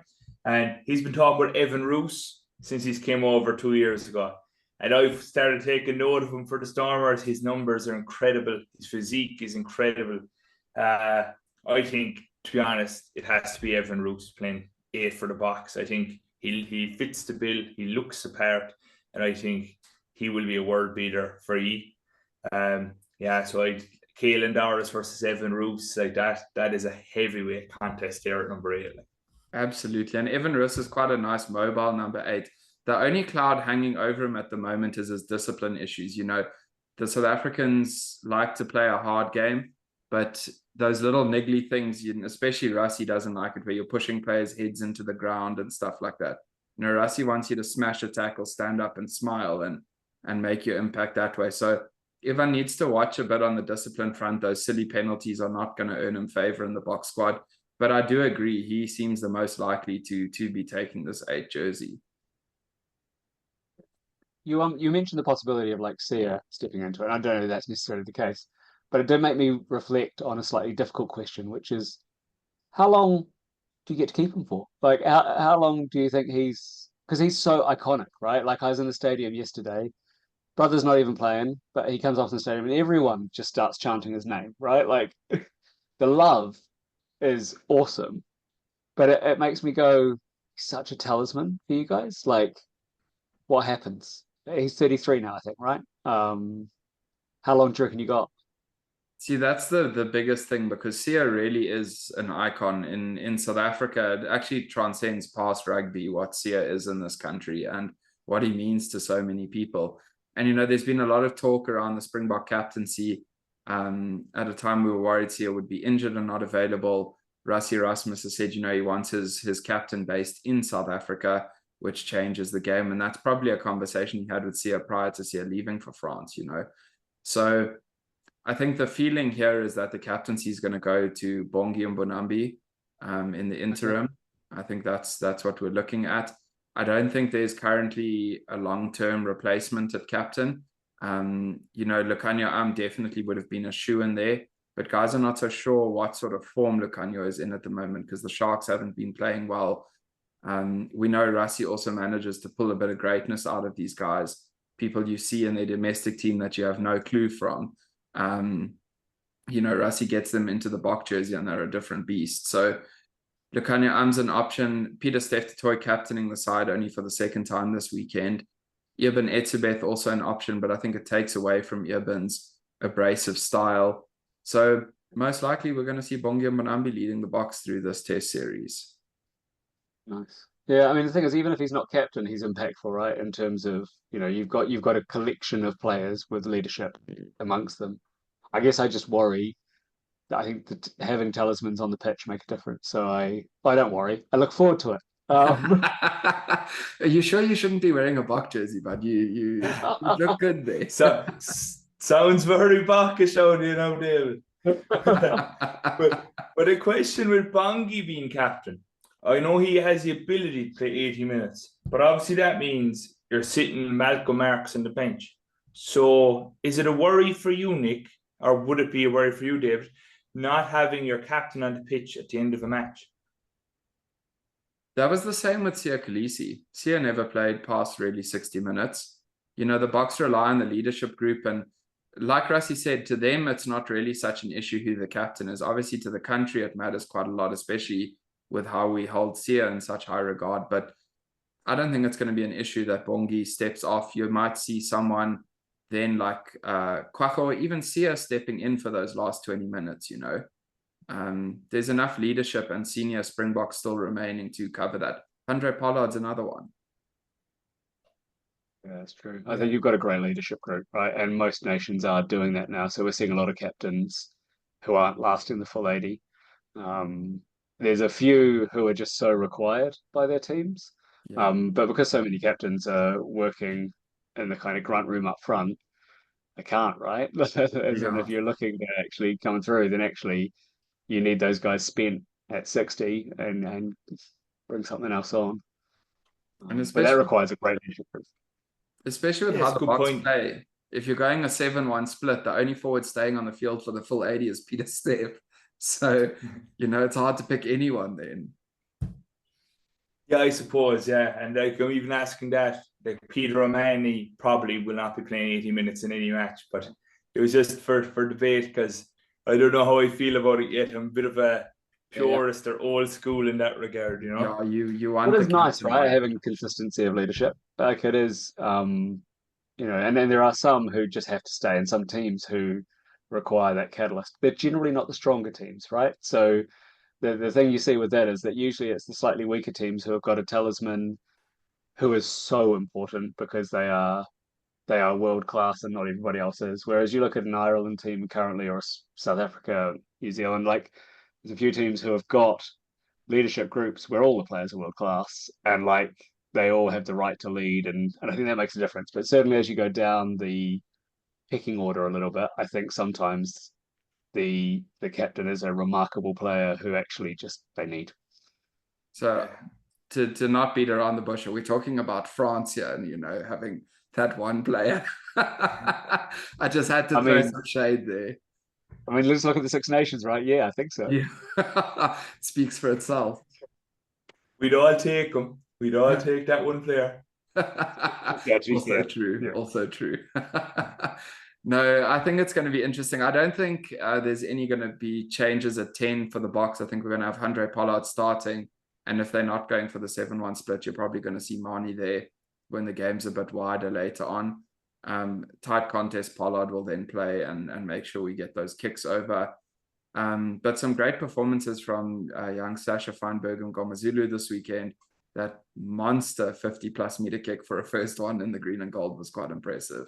and he's been talking about Evan Roos since he's came over 2 years ago. And I've started taking note of him for the Stormers. His numbers are incredible. His physique is incredible. I think, to be honest, it has to be Evan Roos playing 8 for the Boks. I think he fits the bill. He looks the part, and I think he will be a world beater for E. So Caelan Doris versus Evan Roos, like that is a heavyweight contest there at number 8. Absolutely. And Evan Roos is quite a nice mobile number 8. The only cloud hanging over him at the moment is his discipline issues. The South Africans like to play a hard game, but those little niggly things, especially Rassie doesn't like it, where you're pushing players' heads into the ground and stuff like that. Rassie wants you to smash a tackle, stand up and smile and make your impact that way. So Ivan needs to watch a bit on the discipline front. Those silly penalties are not going to earn him favor in the Boks squad. But I do agree, he seems the most likely to be taking this 8 jersey. You mentioned the possibility of like Sia stepping into it. I don't know if that's necessarily the case, but it did make me reflect on a slightly difficult question, which is how long do you get to keep him for? Like how long do you think because he's so iconic, right? Like I was in the stadium yesterday, brother's not even playing, but he comes off the stadium and everyone just starts chanting his name, right? Like the love is awesome, but it makes me go, he's such a talisman for you guys. Like, what happens? He's 33 now, I think, right? How long do you reckon you got? See, that's the biggest thing, because Sia really is an icon in South Africa. It actually transcends past rugby what Sia is in this country and what he means to so many people. And, there's been a lot of talk around the Springbok captaincy. At a time we were worried Sia would be injured and not available. Rassie Erasmus has said, he wants his captain based in South Africa, which changes the game. And that's probably a conversation he had with Sia prior to Sia leaving for France, So I think the feeling here is that the captaincy is going to go to Bongi and Bonambi in the interim. Okay. I think that's what we're looking at. I don't think there's currently a long-term replacement at captain. Lukhanyo definitely would have been a shoe in there, but guys are not so sure what sort of form Lukhanyo is in at the moment because the Sharks haven't been playing well. We know Rassie also manages to pull a bit of greatness out of these guys, people you see in their domestic team that you have no clue from. Rassie gets them into the Boks jersey and they're a different beast. So Lukhanyo an option. Peter Steph captaining the side only for the second time this weekend. Eben Etzebeth also an option, but I think it takes away from Eben's abrasive style. So most likely we're going to see Bongi and Bonambi leading the Boks through this test series. Nice. Yeah, I mean the thing is, even if he's not captain, he's impactful, right? In terms of, you've got a collection of players with leadership amongst them. I guess I just worry that I think that having talismans on the pitch make a difference. So I don't worry. I look forward to it. Are you sure you shouldn't be wearing a Boks jersey, but you look good there. So sounds very Bokish out, David. but a question with Bongi being captain. I know he has the ability to play 80 minutes, but obviously that means you're sitting Malcolm Marx on the bench. So is it a worry for you, Nick, or would it be a worry for you, David, not having your captain on the pitch at the end of a match? That was the same with Sia Kolisi. Sia never played past really 60 minutes. The Boks rely on the leadership group, and like Rassie said, to them, it's not really such an issue who the captain is. Obviously, to the country, it matters quite a lot, especially with how we hold Sia in such high regard. But I don't think it's going to be an issue that Bongi steps off. You might see someone then like Kwako or even Sia stepping in for those last 20 minutes, There's enough leadership and senior Springboks still remaining to cover that. Andre Pollard's another one. Yeah, that's true. I think you've got a great leadership group, right? And most nations are doing that now. So we're seeing a lot of captains who aren't lasting the full 80. There's a few who are just so required by their teams. Yeah. But because so many captains are working in the kind of grunt room up front, they can't, right? And if you're looking at actually coming through, then actually you need those guys spent at 60 and bring something else on. And but that requires a great leadership group. Especially with how the Boks play. If you're going a 7-1 split, the only forward staying on the field for the full 80 is Peter Steph. So, it's hard to pick anyone then. Yeah, I suppose, yeah. And I'm even asking that, Peter O'Mahony probably will not be playing 80 minutes in any match, but it was just for debate because I don't know how I feel about it yet. I'm a bit of a purist or old school in that regard, Yeah, you want it is nice, right? Having consistency of leadership. Like it is, and then there are some who just have to stay and some teams who require that catalyst. They're generally not the stronger teams, right? So the thing you see with that is that usually it's the slightly weaker teams who have got a talisman who is so important because they are world class and not everybody else is. Whereas you look at an Ireland team currently or South Africa, New Zealand, like there's a few teams who have got leadership groups where all the players are world class and like they all have the right to lead and I think that makes a difference. But certainly as you go down the pecking order a little bit. I think sometimes the captain is a remarkable player who actually just they need. So to not beat around the bush, are we talking about France here and, having that one player? I just had to throw some shade there. I mean, let's look at the Six Nations, right? Yeah, I think so. Yeah. Speaks for itself. We'd all take him. We'd all take that one player. Also true. Yeah. Also true. No, I think it's going to be interesting. I don't think there's any going to be changes at 10 for the Boks. I think we're going to have Handré Pollard starting. And if they're not going for the 7-1 split, you're probably going to see Mani there when the game's a bit wider later on. Tight contest, Pollard will then play and make sure we get those kicks over. But some great performances from young Sasha Feinberg and Gomazulu this weekend. That monster 50-plus meter kick for a first one in the green and gold was quite impressive.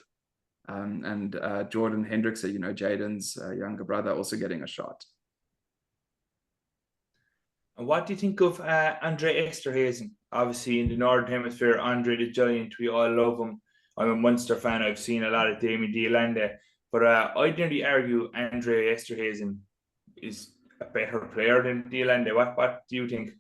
And Jordan Hendrickse, Jaden's younger brother, also getting a shot. And what do you think of Andre Esterhuizen? Obviously, in the Northern Hemisphere, Andre the Giant, we all love him. I'm a Munster fan. I've seen a lot of Damien de Allende. But I'd nearly argue Andre Esterhuizen is a better player than de Allende. What do you think?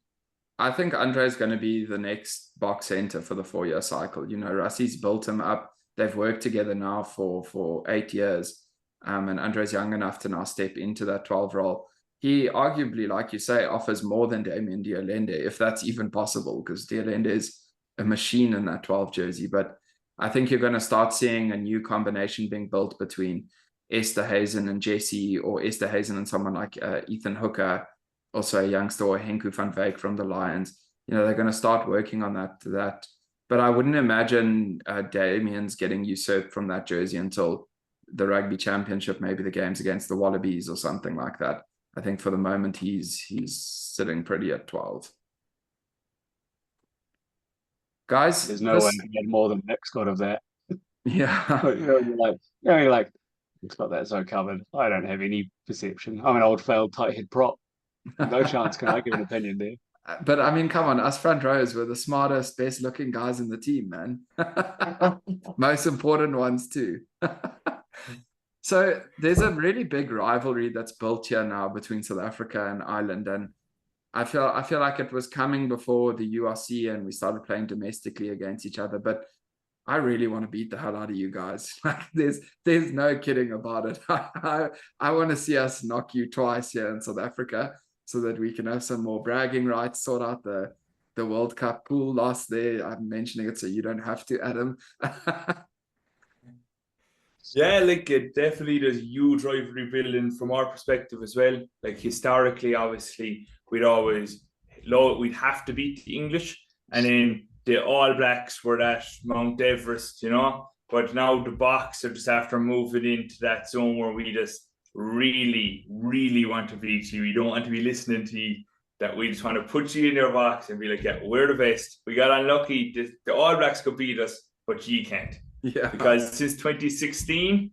I think Andre is going to be the next box center for the 4-year cycle. Rassi's built him up. They've worked together now for 8 years. And Andre's young enough to now step into that 12 role. He arguably, like you say, offers more than Damien de Allende, if that's even possible, because de Allende is a machine in that 12 jersey. But I think you're going to start seeing a new combination being built between Esterhuizen and Jesse, or Esterhuizen and someone like Ethan Hooker, also a youngster, or Henku van Wyk from the Lions. They're going to start working on that. But I wouldn't imagine Damien's getting usurped from that jersey until the Rugby Championship, maybe the games against the Wallabies or something like that. I think for the moment he's sitting pretty at 12. Guys, there's no one who had more than Nick's got of that. Yeah. You're like, Nick's got that so covered. I don't have any perception. I'm an old failed tight head prop. No chance can I give an opinion there. But I mean, come on, us front rows were the smartest, best looking guys in the team, man. Most important ones too. So there's a really big rivalry that's built here now between South Africa and Ireland. And I feel like it was coming before the URC and we started playing domestically against each other. But I really want to beat the hell out of you guys. Like there's no kidding about it. I want to see us knock you twice here in South Africa, so that we can have some more bragging rights, sort out the World Cup pool loss there. I'm mentioning it so you don't have to, Adam. Yeah, like it definitely there's huge rivalry building from our perspective as well. Like historically, obviously, we'd have to beat the English, and then the All Blacks were that Mount Everest, But now the Boks are just after moving into that zone where we just really, really want to beat you. We don't want to be listening to you. That we just want to put you in your box and be like, yeah, we're the best. We got unlucky. The All Blacks could beat us, but you can't. Yeah. Because since 2016,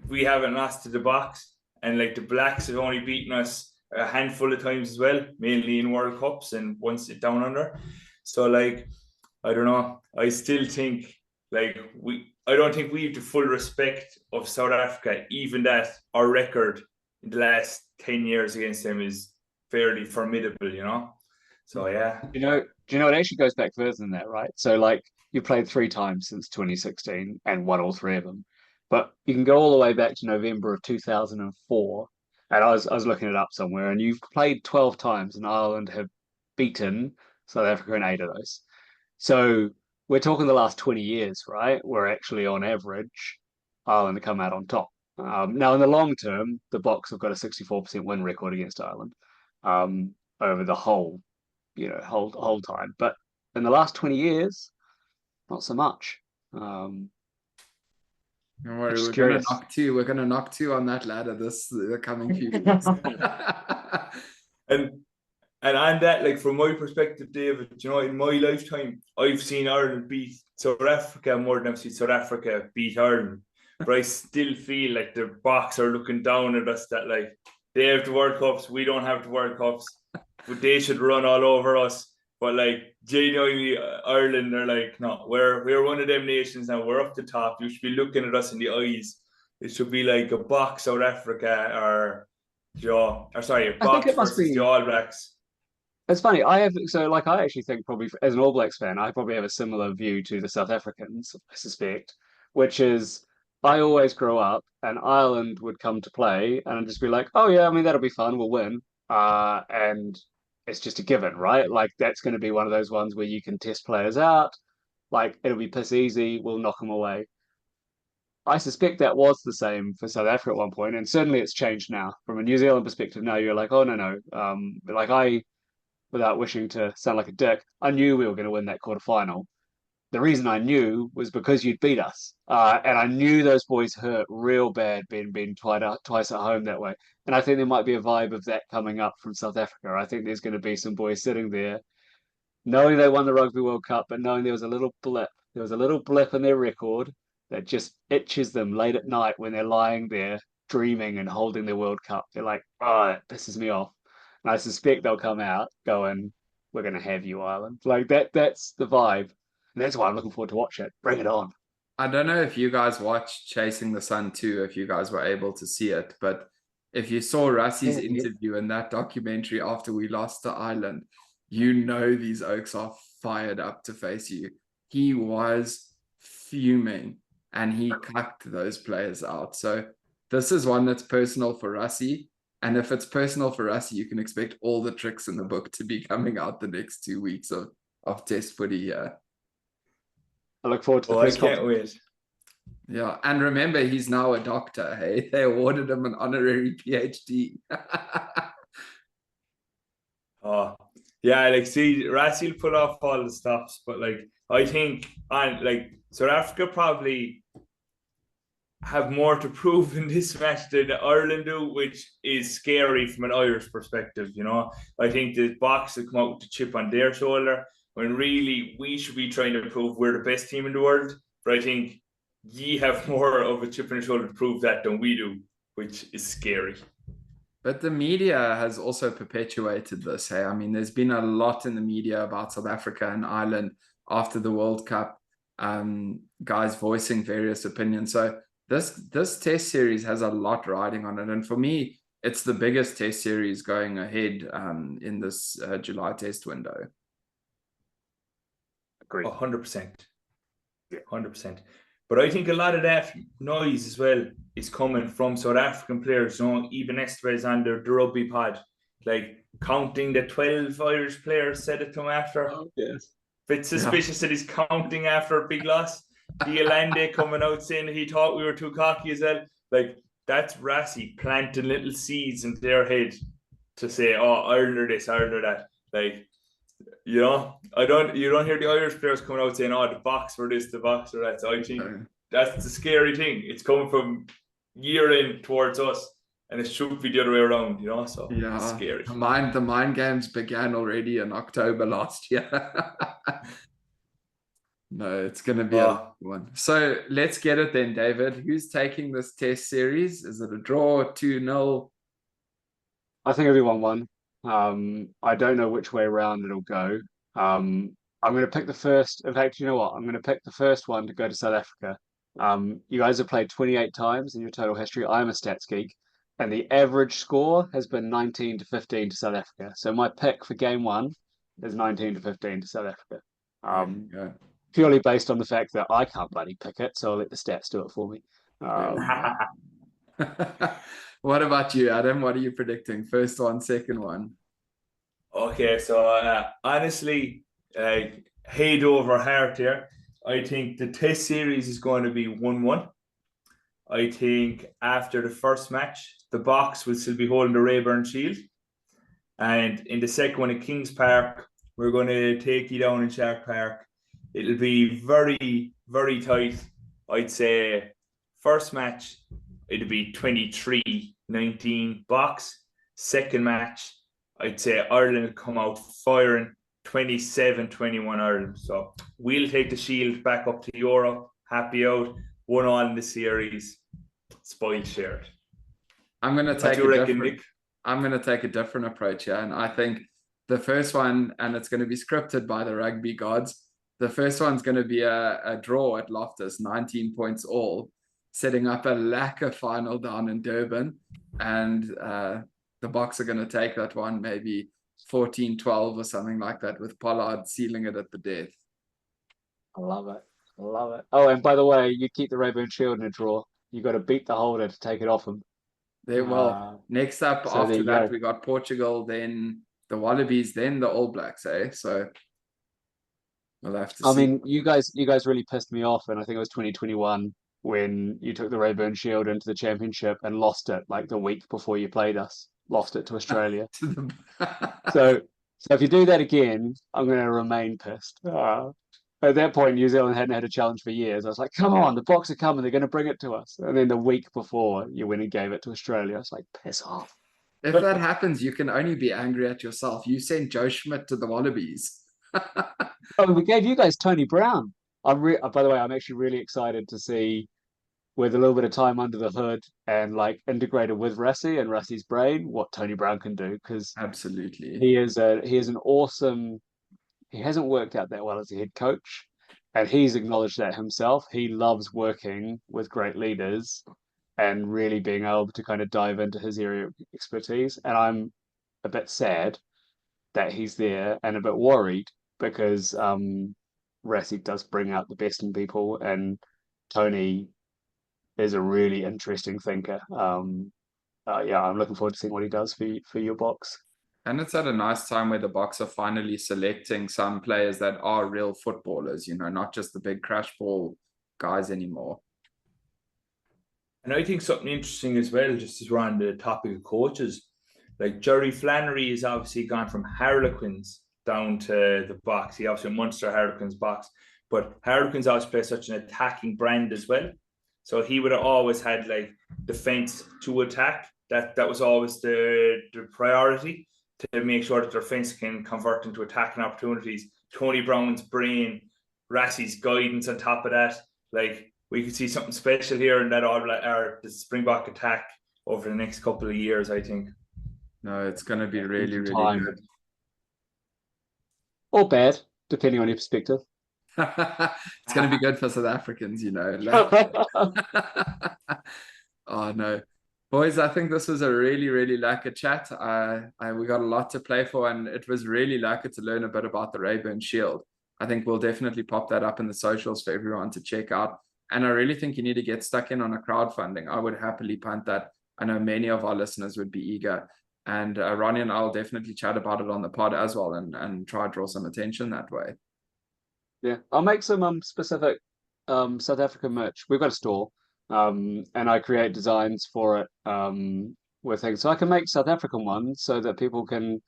we haven't lost to the Boks, and like the Blacks have only beaten us a handful of times as well, mainly in World Cups and once down under. So like, I don't know. I still think like I don't think we have the full respect of South Africa, even that our record in the last 10 years against them is fairly formidable, So yeah. Do you know it actually goes back further than that, right? So like you played 3 times since 2016 and won all 3 of them. But you can go all the way back to November of 2004. And I was looking it up somewhere, and you've played 12 times, and Ireland have beaten South Africa in 8 of those. So we're talking the last 20 years, right? We're actually on average, Ireland have come out on top. Now, in the long term, the Boks have got a 64% win record against Ireland over the whole time. But in the last 20 years, not so much. Don't worry, we're going to knock two on that ladder the coming few weeks. And on that, like from my perspective, David, in my lifetime, I've seen Ireland beat South Africa more than I've seen South Africa beat Ireland. But I still feel like the Boks are looking down at us that like they have the World Cups, we don't have the World Cups, but they should run all over us. But like genuinely, Ireland are like, no, we're one of them nations now. We're up the top. You should be looking at us in the eyes It should be like a Boks South Africa or I think Boks it must versus the be. All Blacks. It's funny. I actually think probably as an All Blacks fan, I probably have a similar view to the South Africans, I suspect, which is I always grow up and Ireland would come to play and I'd just be like, oh yeah, I mean that'll be fun, we'll win. And it's just a given, right? Like that's going to be one of those ones where you can test players out. Like it'll be piss easy, we'll knock them away. I suspect that was the same for South Africa at one point, and certainly it's changed now. From a New Zealand perspective, now you're like, oh no, no. Like without wishing to sound like a dick, I knew we were going to win that quarterfinal. The reason I knew was because you'd beat us, and I knew those boys hurt real bad being twice at home that way. And I think there might be a vibe of that coming up from South Africa. I think there's going to be some boys sitting there knowing they won the Rugby World Cup, but knowing there was a little blip. There was a little blip in their record that just itches them late at night when they're lying there dreaming and holding their World Cup. They're like, oh, it pisses me off. And I suspect they'll come out going, we're going to have you, Ireland. Like that's the vibe. And that's why I'm looking forward to watch it. Bring it on. I don't know if you guys watched Chasing the Sun too, if you guys were able to see it, but if you saw Rassie's interview in that documentary after we lost to Ireland, you know these Oaks are fired up to face you. He was fuming and he cucked those players out. So this is one that's personal for Rassie. And if it's personal for Rassie, you can expect all the tricks in the book to be coming out the next 2 weeks of test footy here. I look forward to the I can't wait. Yeah, and remember, he's now a doctor. Hey, they awarded him an honorary PhD. Oh, yeah, like see, Rassie will pull off all the stops, but like I think and like South Africa probably have more to prove in this match than Ireland do, which is scary from an Irish perspective, you know. I think the Boks have come out with the chip on their shoulder when really we should be trying to prove we're the best team in the world. But I think ye have more of a chip on your shoulder to prove that than we do, which is scary. But the media has also perpetuated this. Hey, I mean, there's been a lot in the media about South Africa and Ireland after the World Cup, guys voicing various opinions. So this test series has a lot riding on it. And for me, it's the biggest test series going ahead in this July test window. Agreed. 100%. 100%. But I think a lot of that noise as well is coming from South African players. You know, even Estevez on the rugby pod, like counting the 12 Irish players said it to him after. Oh, yes. Bit suspicious that he's counting after a big loss. Diolande coming out saying that he thought we were too cocky as well. Like, that's Rassie planting little seeds in their head to say, oh, Ireland are this, Ireland are that. Like, you know, you don't hear the Irish players coming out saying, oh, the Boks were this, the Boks were that. So I think that's the scary thing. It's coming from year in towards us, and it should be the other way around, you know. So yeah, it's scary. The mind games began already in October last year. No, it's going to be a one. So let's get it then, David. Who's taking this test series? Is it a draw, 2-0? I think everyone won. I don't know which way around it'll go. I'm going to pick the first. In fact, you know what? I'm going to pick the first one to go to South Africa. You guys have played 28 times in your total history. I'm a stats geek, and the average score has been 19-15 to South Africa. So my pick for game one is 19-15 to South Africa. Purely based on the fact that I can't bloody pick it, so I'll let the stats do it for me. What about you, Adam? What are you predicting? First one, second one? Okay, so honestly, head over heart here. I think the test series is going to be 1-1. I think after the first match, the Boks will still be holding the Reaburn Shield. And in the second one at Kings Park, we're going to take you down in Shark Park. It'll be very, very tight. I'd say first match, it'll be 23-19 Boks. Second match, I'd say Ireland will come out firing 27-21 Ireland. So we'll take the Shield back up to Europe. Happy out. 1-1 in the series. Spoiled shared. I'm going to take a different approach here. And I think the first one, and it's going to be scripted by the rugby gods, the first one's going to be a draw at Loftus, 19 points all. setting up a lacquer final down in Durban, and the Boks are going to take that one maybe 14-12 or something like that, with Pollard sealing it at the death. I love it. I love it. Oh, and by the way, you keep the Reaburn Shield in a draw. You got to beat the holder to take it off him. Well, next up so after that, we got Portugal, then the Wallabies, then the All Blacks, eh? So we'll have to see. I mean, you guys really pissed me off, and I think it was 2021 when you took the Reaburn Shield into the championship and lost it like the week before you played us. Lost it to Australia. So if you do that again, I'm going to remain pissed. At that point, New Zealand hadn't had a challenge for years. I was like, come on, the Boks are coming. They're going to bring it to us. And then the week before, you went and gave it to Australia. I was like, piss off. If that happens, you can only be angry at yourself. You sent Joe Schmidt to the Wallabies. Oh, we gave you guys Tony Brown. By the way, I'm actually really excited to see, with a little bit of time under the hood and like integrated with Rassie and Rassie's brain, what Tony Brown can do. Because absolutely, he is an awesome. He hasn't worked out that well as a head coach, and he's acknowledged that himself. He loves working with great leaders and really being able to kind of dive into his area of expertise. And I'm a bit sad that he's there and a bit worried because Rassie does bring out the best in people, and Tony is a really interesting thinker. Yeah, I'm looking forward to seeing what he does for your Boks. And it's at a nice time where the Boks are finally selecting some players that are real footballers, you know, not just the big crash ball guys anymore. And I think something interesting as well, just as we're on the topic of coaches, like Jerry Flannery has obviously gone from Harlequins down to the Boks. He obviously Munster Harlequins Boks, but Harlequins always play such an attacking brand as well. So he would have always had like defense to attack. That was always the priority, to make sure that their defense can convert into attacking opportunities. Tony Brown's brain, Rassie's guidance on top of that. Like, we could see something special here in that the Springbok attack over the next couple of years, I think. No, it's going to be really, really good. Or bad, depending on your perspective. It's going to be good for South Africans, you know. Oh, no. Boys, I think this was a really, really lacquer chat. We got a lot to play for, and it was really lacquer to learn a bit about the Reaburn Shield. I think we'll definitely pop that up in the socials for everyone to check out. And I really think you need to get stuck in on a crowdfunding. I would happily punt that. I know many of our listeners would be eager. And Ronnie and I will definitely chat about it on the pod as well, and try to draw some attention that way. Yeah, I'll make some specific South African merch. We've got a store. And I create designs for it with things. So I can make South African ones so that people can,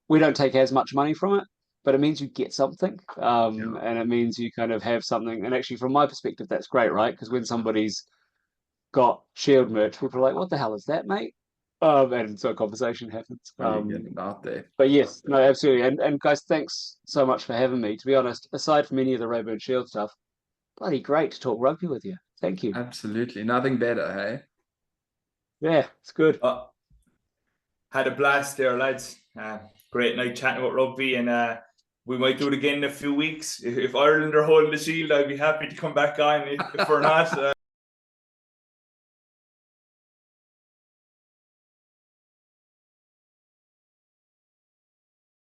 we don't take as much money from it, but it means you get something. And it means you kind of have something. And actually, from my perspective, that's great, right? Because when somebody's got Shield merch, people are like, what the hell is that, mate? And so a conversation happens. Getting out there. But yes, no, absolutely. And guys, thanks so much for having me. To be honest, aside from any of the Reaburn Shield stuff, bloody great to talk rugby with you. Thank you. Absolutely. Nothing better, hey? Yeah, it's good. Had a blast there, lads. Great night chatting about rugby, and we might do it again in a few weeks. If Ireland are holding the Shield, I'd be happy to come back on. If we're not,